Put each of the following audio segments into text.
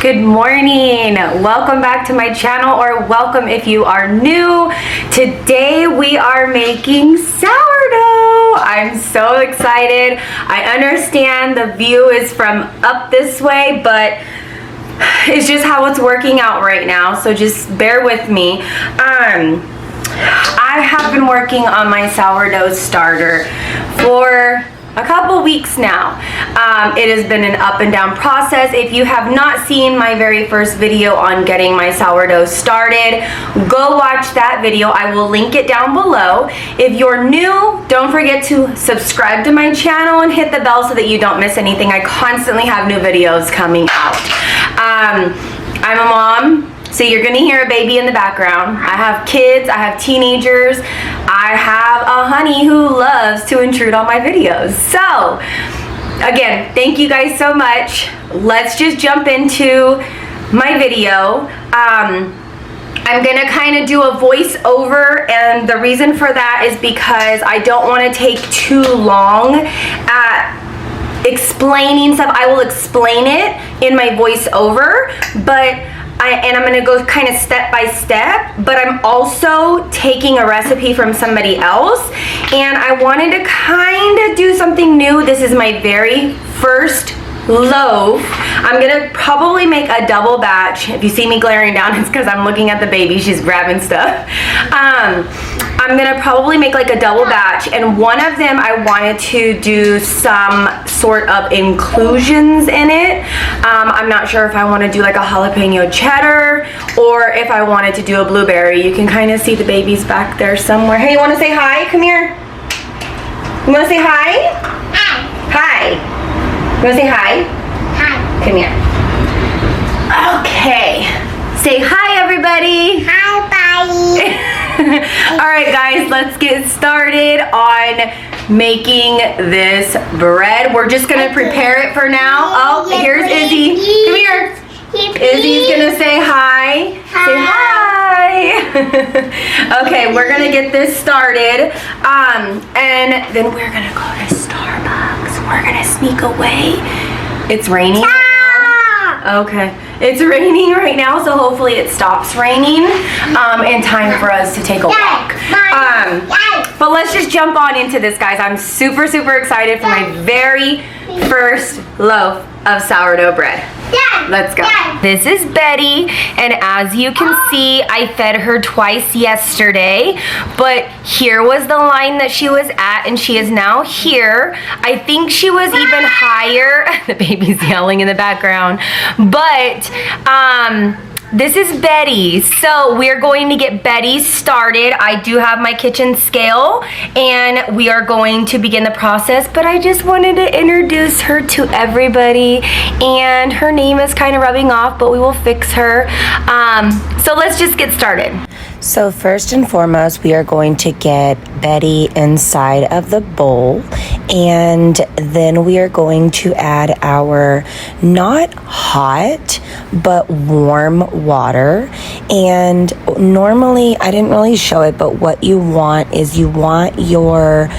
Good morning. Welcome back to my channel, or welcome if you are new. Today we are making sourdough. I'm so excited. I understand the view is from up this way, but it's just how it's working out right now, so just bear with me. I have been working on my sourdough starter for a couple weeks now. It has been an up and down process. If you have not seen my very first video on getting my sourdough started, go watch that video. I will link it down below. If you're new, don't forget to subscribe to my channel and hit the bell so that you don't miss anything. I constantly have new videos coming out. I'm a mom, so you're gonna hear a baby in the background. I have kids, I have teenagers, I have a honey who loves to intrude on my videos. So, again, thank you guys so much. Let's just jump into my video. I'm gonna kind of do a voiceover, and the reason for that is because I don't want to take too long at explaining stuff. I will explain it in my voiceover, but I'm gonna go kind of step by step, but I'm also taking a recipe from somebody else, and I wanted to kind of do something new. This is my very first loaf. I'm gonna probably make a double batch. If you see me glaring down, it's because I'm looking at the baby. She's grabbing stuff. I'm gonna probably make like a double batch, and one of them I wanted to do some sort of inclusions in it. I'm not sure if I want to do like a jalapeno cheddar or if I wanted to do a blueberry. You can kind of see the babies back there somewhere. Hey, you want to say hi? Come here. You want to say hi? Hi. Hi. You want to say hi? Hi. Come here. Okay. Say hi, everybody. Hi, buddy. All right, guys, let's get started on making this bread. We're just gonna prepare it for now. Oh, here's Izzy. Come here. Izzy's gonna say hi. Say hi. Okay, we're gonna get this started, and then we're gonna go to Starbucks. We're gonna sneak away. It's raining right now. Okay, it's raining right now, so hopefully it stops raining in time for us to take a walk. But let's just jump on into this, guys. I'm super excited for my very first loaf of sourdough bread. Let's go. This is Betty, and as you can see, I fed her twice yesterday, but here was the line that she was at, and she is now here. I think she was even higher. The baby's yelling in the background, but this is Betty. So we're going to get Betty started. I do have my kitchen scale, and we are going to begin the process, but I just wanted to introduce her to everybody, and her name is kind of rubbing off, but we will fix her. So let's just get started. So first and foremost, we are going to get Betty inside of the bowl, and then we are going to add our not hot but warm water. And normally, I didn't really show it, but what you want is you want your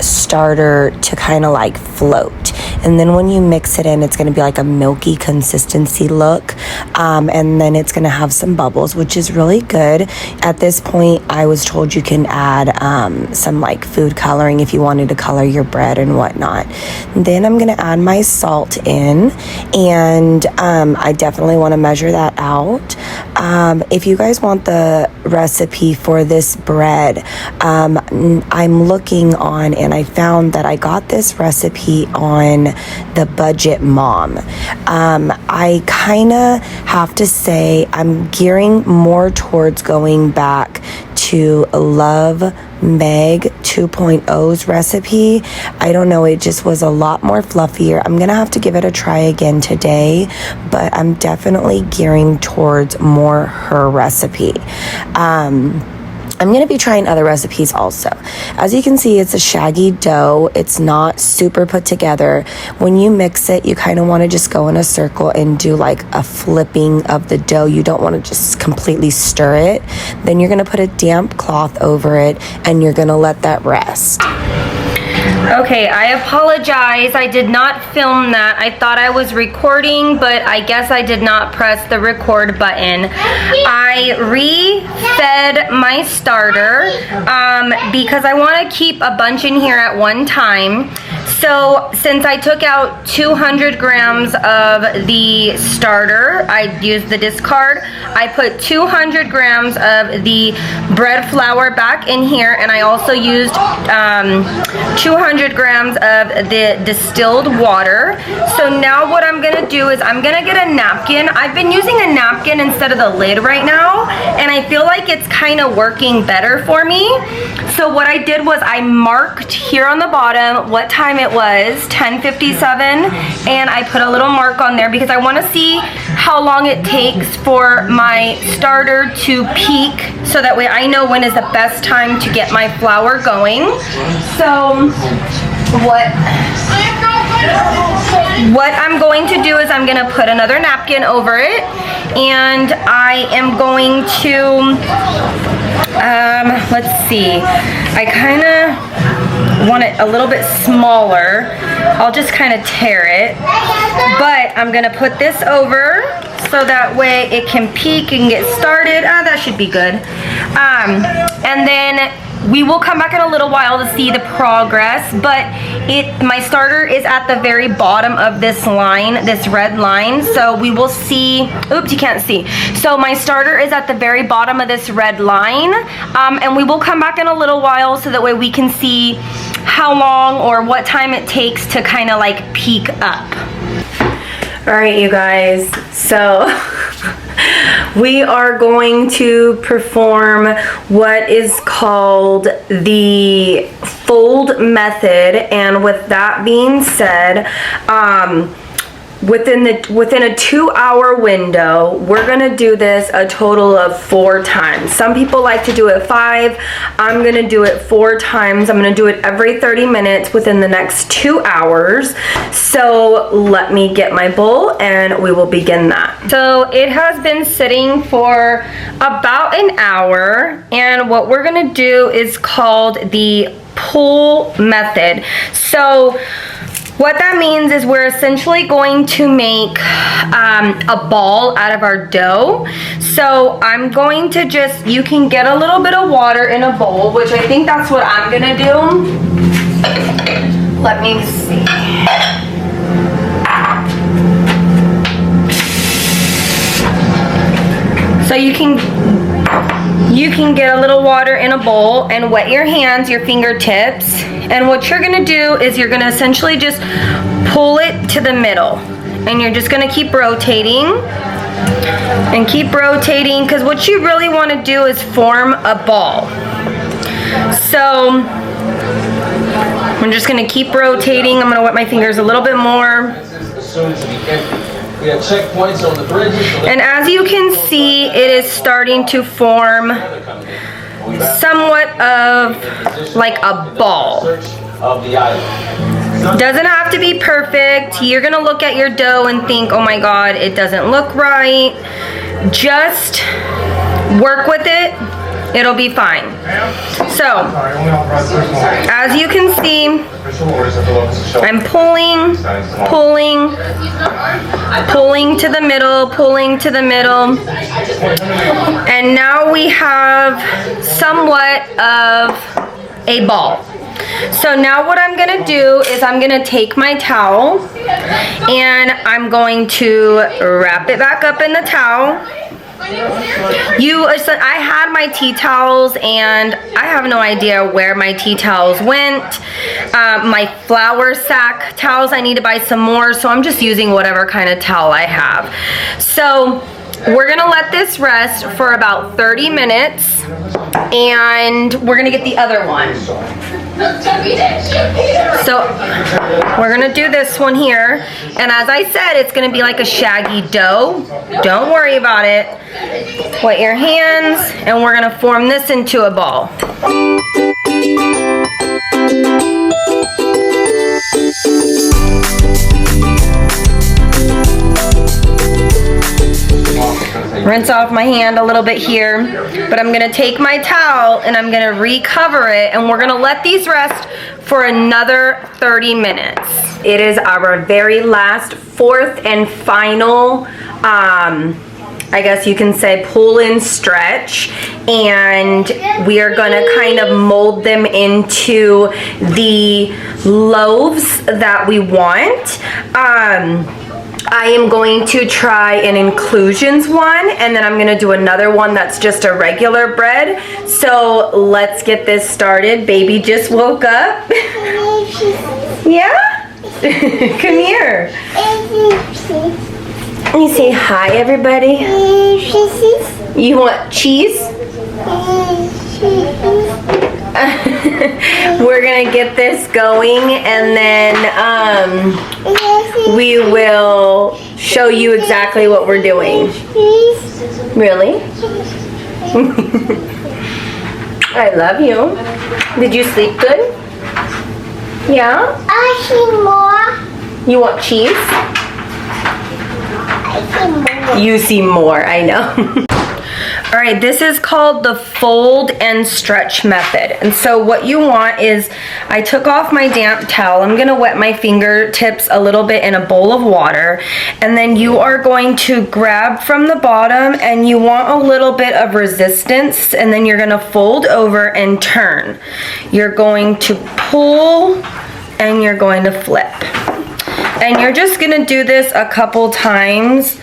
starter to kind of like float. And then when you mix it in, it's going to be like a milky consistency look. And then it's going to have some bubbles, which is really good. At this point, I was told you can add some like food coloring if you wanted to color your bread and whatnot. Then I'm going to add my salt in, and I definitely want to measure that out. If you guys want the recipe for this bread, I'm looking on, and I found that I got this recipe on the Budget Mom. I kind of have to say I'm gearing more towards going back to LoveMeg 2.0's recipe. I don't know, it just was a lot more fluffier. I'm gonna have to give it a try again today, but I'm definitely gearing towards more her recipe. I'm going to be trying other recipes also. As you can see, it's a shaggy dough. It's not super put together. When you mix it, you kind of want to just go in a circle and do like a flipping of the dough. You don't want to just completely stir it. Then you're going to put a damp cloth over it, and you're going to let that rest. Okay, I apologize. I did not film that. I thought I was recording, but I guess I did not press the record button. I re-fed my starter because I want to keep a bunch in here at one time. So since I took out 200 grams of the starter, I used the discard. I put 200 grams of the bread flour back in here, and I also used 200 grams of the distilled water. So now what I'm gonna do is I'm gonna get a napkin. I've been using a napkin instead of the lid right now, and I feel like it's kind of working better for me. So what I did was I marked here on the bottom what time it was, 10:57, and I put a little mark on there because I want to see how long it takes for my starter to peak, so that way I know when is the best time to get my flour going. So what I'm going to do is I'm going to put another napkin over it, and I am going to let's see, I kind of want it a little bit smaller. I'll just kind of tear it, but I'm gonna put this over so that way it can peak and get started. That should be good. And then we will come back in a little while to see the progress, but my starter is at the very bottom of this line, this red line, so we will see. Oops, you can't see. So my starter is at the very bottom of this red line, and we will come back in a little while so that way we can see how long or what time it takes to kind of like peak up. All right, you guys, so we are going to perform what is called the fold method, and with that being said, within a 2-hour window, we're gonna do this a total of 4 times. Some people like to do it 5. I'm gonna do it 4 times. I'm gonna do it every 30 minutes within the next 2 hours. So let me get my bowl and we will begin that. So it has been sitting for about an hour, and what we're gonna do is called the pull method. So what that means is we're essentially going to make a ball out of our dough. So I'm going to just, you can get a little bit of water in a bowl, which I think that's what I'm gonna do. Let me see. So you can get a little water in a bowl and wet your hands, your fingertips, and what you're gonna do is you're gonna essentially just pull it to the middle, and you're just gonna keep rotating and keep rotating, because what you really want to do is form a ball. So I'm just gonna keep rotating. I'm gonna wet my fingers a little bit more. We have checkpoints on the bridges. And as you can see, it is starting to form somewhat of like a ball. Doesn't have to be perfect. You're gonna look at your dough and think, oh my God, it doesn't look right. Just work with it. It'll be fine. So, as you can see, I'm pulling to the middle, pulling to the middle. And now we have somewhat of a ball. So now what I'm gonna do is I'm gonna take my towel and I'm going to wrap it back up in the towel. I had my tea towels and I have no idea where my tea towels went. My flour sack towels, I need to buy some more, so I'm just using whatever kind of towel I have. So we're gonna let this rest for about 30 minutes and we're gonna get the other one. So we're gonna do this one here, and as I said, it's gonna be like a shaggy dough. Don't worry about it. Wet your hands, and we're gonna form this into a ball. rinse off my hand a little bit here, but I'm gonna take my towel and I'm gonna recover it, and we're gonna let these rest for another 30 minutes. It is our very last, fourth and final, I guess you can say, pull and stretch, and we are gonna kind of mold them into the loaves that we want. I am going to try an inclusions one, and then I'm gonna do another one that's just a regular bread. So let's get this started. Baby just woke up. Yeah? Come here. Let me say hi, everybody. You want cheese? We're gonna get this going, and then we will show you exactly what we're doing. Really? I love you. Did you sleep good? Yeah? I see more. You want cheese? I see more. You see more, I know. All right, this is called the fold and stretch method. And so what you want is, I took off my damp towel. I'm gonna wet my fingertips a little bit in a bowl of water. And then you are going to grab from the bottom, and you want a little bit of resistance, and then you're gonna fold over and turn. You're going to pull, and you're going to flip. And you're just gonna do this a couple times.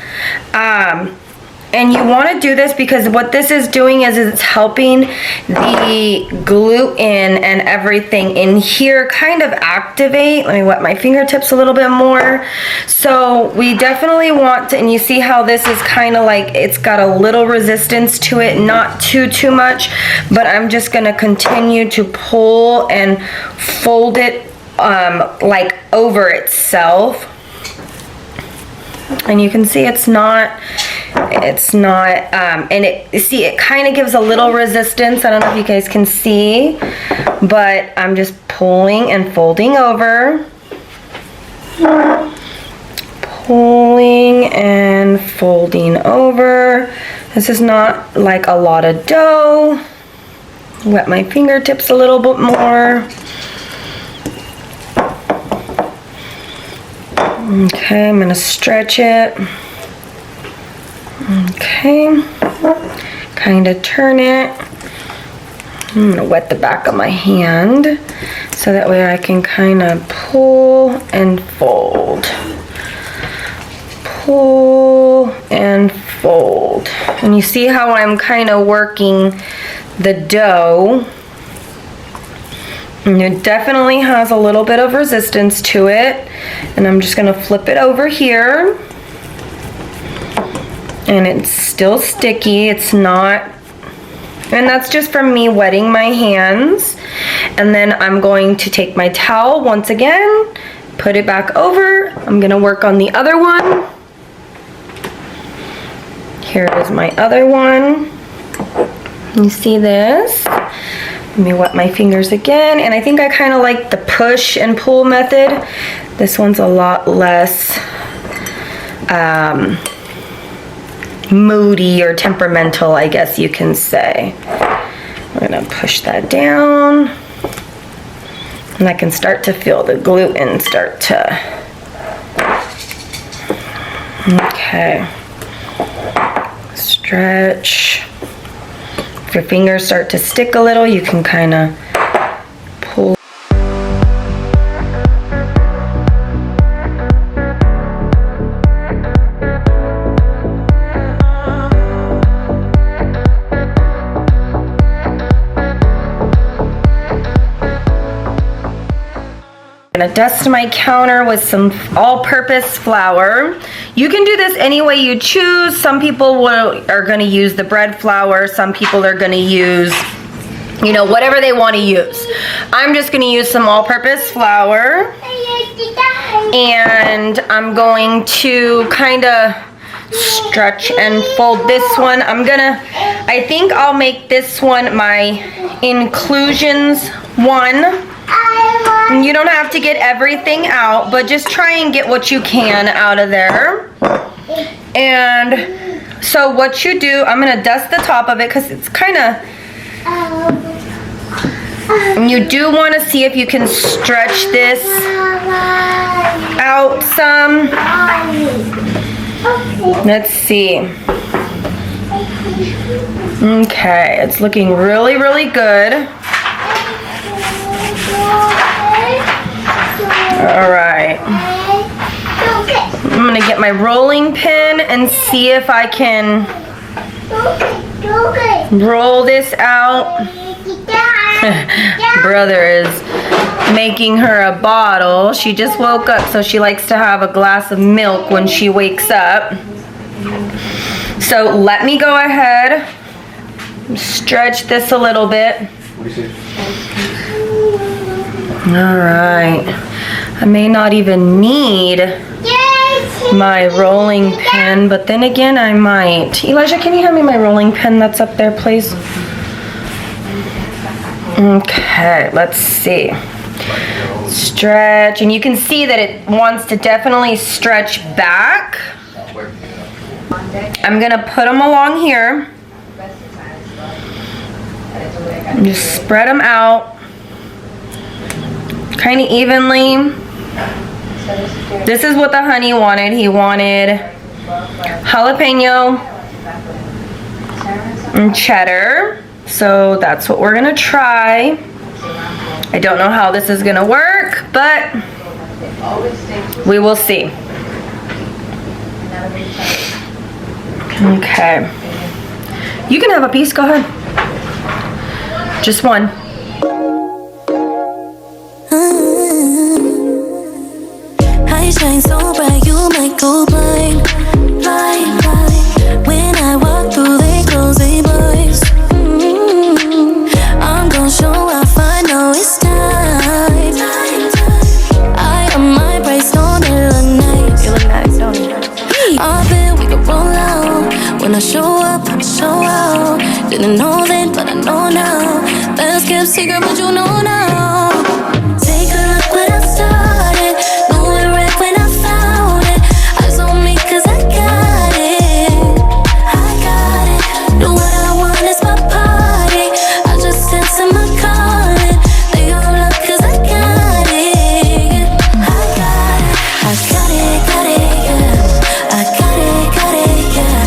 And you want to do this because what this is doing is it's helping the gluten and everything in here kind of activate. Let me wet my fingertips a little bit more. So we definitely want to, and you see how this is kind of like, it's got a little resistance to it, not too much, but I'm just going to continue to pull and fold it like over itself. And you can see it's not, and see, it kind of gives a little resistance. I don't know if you guys can see, but I'm just pulling and folding over. Pulling and folding over. This is not like a lot of dough. Wet my fingertips a little bit more. Okay, I'm gonna stretch it. Okay, kind of turn it. I'm gonna wet the back of my hand so that way I can kind of pull and fold. Pull and fold. And you see how I'm kind of working the dough. And it definitely has a little bit of resistance to it. And I'm just gonna flip it over here. And it's still sticky, it's not, and that's just from me wetting my hands. And then I'm going to take my towel once again, put it back over. I'm gonna work on the other one. Here is my other one. You see this? Let me wet my fingers again. And I think I kind of like the push and pull method. This one's a lot less moody or temperamental, I guess you can say. I'm gonna push that down. And I can start to feel the gluten start to, okay. Stretch. If your fingers start to stick a little, you can kind of pull. I'm gonna dust my counter with some all-purpose flour. You can do this any way you choose. Some people are gonna use the bread flour. Some people are gonna use, you know, whatever they want to use. I'm just gonna use some all-purpose flour. And I'm going to kind of stretch and fold this one. I think I'll make this one my inclusions one. You don't have to get everything out, but just try and get what you can out of there. And So what you do, I'm gonna dust the top of it because it's kind of, you do want to see if you can stretch this out some. Let's see. Okay, it's looking really, really good. All right. I'm gonna get my rolling pin and see if I can roll this out. Brother is making her a bottle. She just woke up, so she likes to have a glass of milk when she wakes up. So let me go ahead, stretch this a little bit. All right. I may not even need my rolling pin, but then again, I might. Elijah, can you hand me my rolling pin that's up there, please? Okay, let's see. Stretch, and you can see that it wants to definitely stretch back. I'm gonna put them along here. And just spread them out kind of evenly. This is what the honey wanted. He wanted jalapeno and cheddar. So that's what we're gonna try. I don't know how this is gonna work, but we will see. Okay. You can have a piece, go ahead. Just one. I shine so bright, you might go blind, blind, blind. When I walk through, they close their blinds. I'm gonna show off, I know it's time. I am my bright stone, it look nice. You look nice, don't you? I bet we could roll out. When I show up, I show out. Didn't know then, but I know now. Best kept secret, but you know now. Take a look what I started. Knew it right when I found it. Eyes on me 'cause I got it. I got it. Do what I want, it's my party. I just answer my calling. They all up 'cause I got it. I got it. I got it, yeah. I got it, yeah.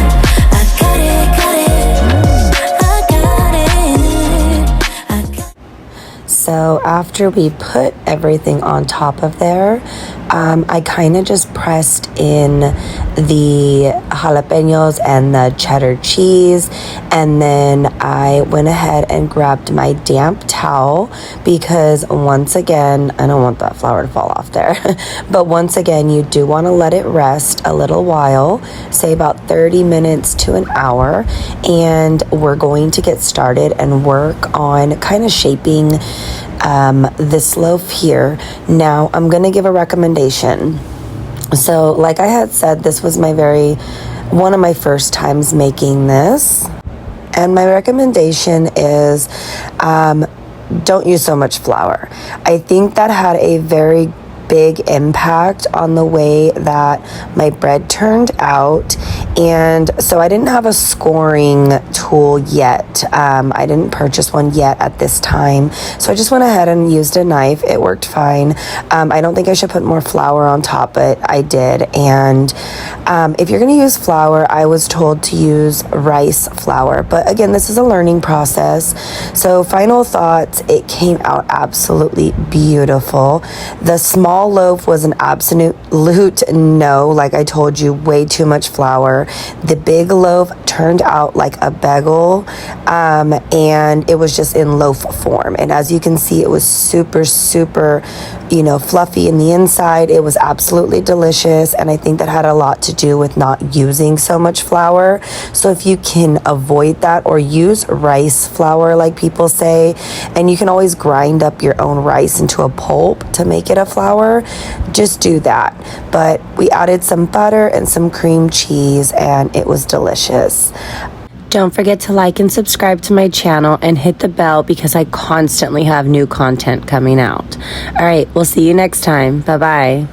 I got it. I got it. So after we put everything on top of there, I kind of just pressed in the jalapenos and the cheddar cheese, and then I went ahead and grabbed my damp towel because once again, I don't want that flour to fall off there, but once again, you do want to let it rest a little while, say about 30 minutes to an hour, and we're going to get started and work on kind of shaping this loaf here. Now I'm gonna give a recommendation. So like I had said, this was one of my first times making this, and my recommendation is don't use so much flour. I think that had a very big impact on the way that my bread turned out. And so I didn't have a scoring tool yet. I didn't purchase one yet at this time. So I just went ahead and used a knife. It worked fine. I don't think I should put more flour on top, but I did. And if you're going to use flour, I was told to use rice flour. But again, this is a learning process. So final thoughts, it came out absolutely beautiful. The small loaf was an absolute no. Like I told you, way too much flour. The big loaf turned out like a bagel, and it was just in loaf form. And as you can see, it was super, super, fluffy in the inside. It was absolutely delicious, and I think that had a lot to do with not using so much flour. So if you can avoid that or use rice flour like people say, and you can always grind up your own rice into a pulp to make it a flour, just do that. But we added some butter and some cream cheese, and it was delicious. Don't forget to like and subscribe to my channel and hit the bell because I constantly have new content coming out. All right, we'll see you next time. Bye-bye.